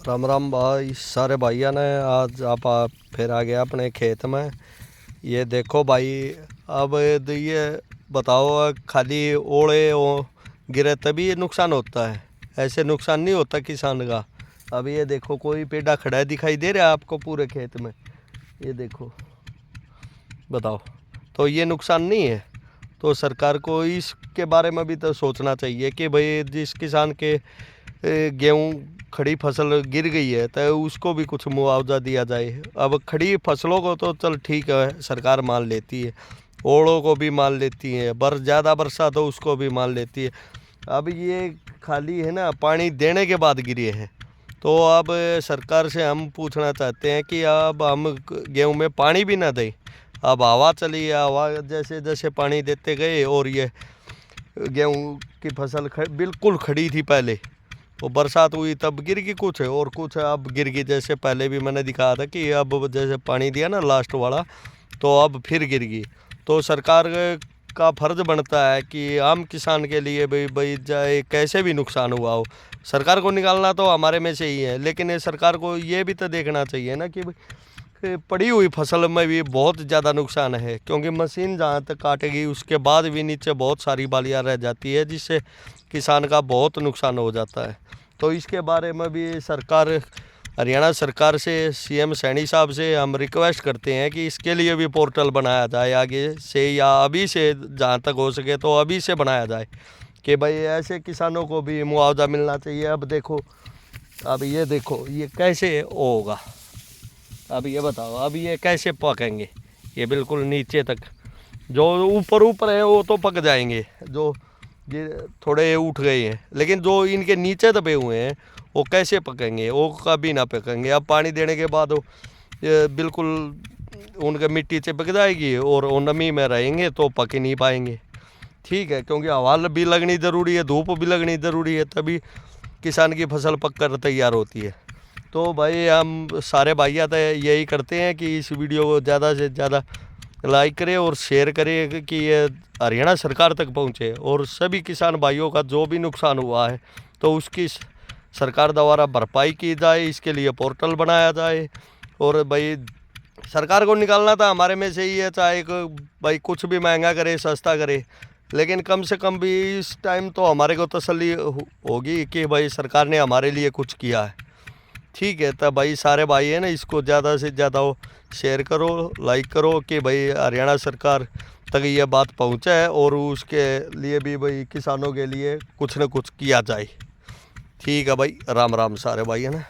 राम राम भाई सारे भाइयों ने। आज आप फिर आ गया अपने खेत में। ये देखो भाई, अब ये बताओ, खाली ओले गिरे तभी ये नुकसान होता है, ऐसे नुकसान नहीं होता किसान का। अब ये देखो, कोई पेड़ा खड़ा है दिखाई दे रहा है आपको पूरे खेत में? ये देखो, बताओ, तो ये नुकसान नहीं है? तो सरकार को इसके बारे में भी तो सोचना चाहिए कि भाई जिस किसान के गेहूं खड़ी फसल गिर गई है तो उसको भी कुछ मुआवजा दिया जाए। अब खड़ी फसलों को तो चल ठीक है, सरकार मान लेती है, ओड़ों को भी मान लेती है, ज़्यादा बरसात हो उसको भी मान लेती है। अब ये खाली है ना, पानी देने के बाद गिरे हैं। तो अब सरकार से हम पूछना चाहते हैं कि अब हम गेहूं में पानी भी ना दें। अब हवा चली है, हवा जैसे जैसे पानी देते गए और ये गेहूं की फसल बिल्कुल खड़ी थी पहले, तो बरसात हुई तब गिर गई कुछ, और कुछ अब गिर गई। जैसे पहले भी मैंने दिखाया था कि अब जैसे पानी दिया ना लास्ट वाला, तो अब फिर गिर गई। तो सरकार का फर्ज बनता है कि आम किसान के लिए भाई चाहे कैसे भी नुकसान हुआ हो, सरकार को निकालना तो हमारे में से ही है, लेकिन ये सरकार को ये भी तो देखना चाहिए ना कि पड़ी हुई फसल में भी बहुत ज़्यादा नुकसान है, क्योंकि मशीन जहाँ तक काटेगी उसके बाद भी नीचे बहुत सारी बालियाँ रह जाती है, जिससे किसान का बहुत नुकसान हो जाता है। तो इसके बारे में भी सरकार, हरियाणा सरकार से, सीएम सैनी साहब से हम रिक्वेस्ट करते हैं कि इसके लिए भी पोर्टल बनाया जाए आगे से, या अभी से जहाँ तक हो सके तो अभी से बनाया जाए कि भाई ऐसे किसानों को भी मुआवजा मिलना चाहिए। अब देखो, अब ये देखो ये कैसे होगा, अब ये बताओ, अब ये कैसे पकेंगे? ये बिल्कुल नीचे तक, जो ऊपर ऊपर है वो तो पक जाएंगे, जो ये थोड़े उठ गए हैं, लेकिन जो इनके नीचे दबे हुए हैं वो कैसे पकेंगे? वो कभी ना पकेंगे। अब पानी देने के बाद वो ये बिल्कुल उनके मिट्टी चिपक जाएगी और वो नमी में रहेंगे तो पक ही नहीं पाएंगे। ठीक है, क्योंकि हवा भी लगनी ज़रूरी है, धूप भी लगनी ज़रूरी है, तभी किसान की फसल पक कर तैयार होती है। तो भाई हम सारे भाइया तो यही करते हैं कि इस वीडियो को ज़्यादा से ज़्यादा लाइक करें और शेयर करें कि ये हरियाणा सरकार तक पहुँचे, और सभी किसान भाइयों का जो भी नुकसान हुआ है तो उसकी सरकार द्वारा भरपाई की जाए। इसके लिए पोर्टल बनाया जाए। और भाई सरकार को निकालना था हमारे में से ही है, चाहे भाई कुछ भी महंगा करे सस्ता करे, लेकिन कम से कम भी इस टाइम तो हमारे को तसल्ली होगी कि भाई सरकार ने हमारे लिए कुछ किया है। ठीक है, तब भाई सारे भाई है ना, इसको ज़्यादा से ज़्यादा शेयर करो, लाइक करो कि भाई हरियाणा सरकार तक ये बात पहुँचे और उसके लिए भी भाई किसानों के लिए कुछ न कुछ किया जाए। ठीक है भाई, राम राम सारे भाई है ना।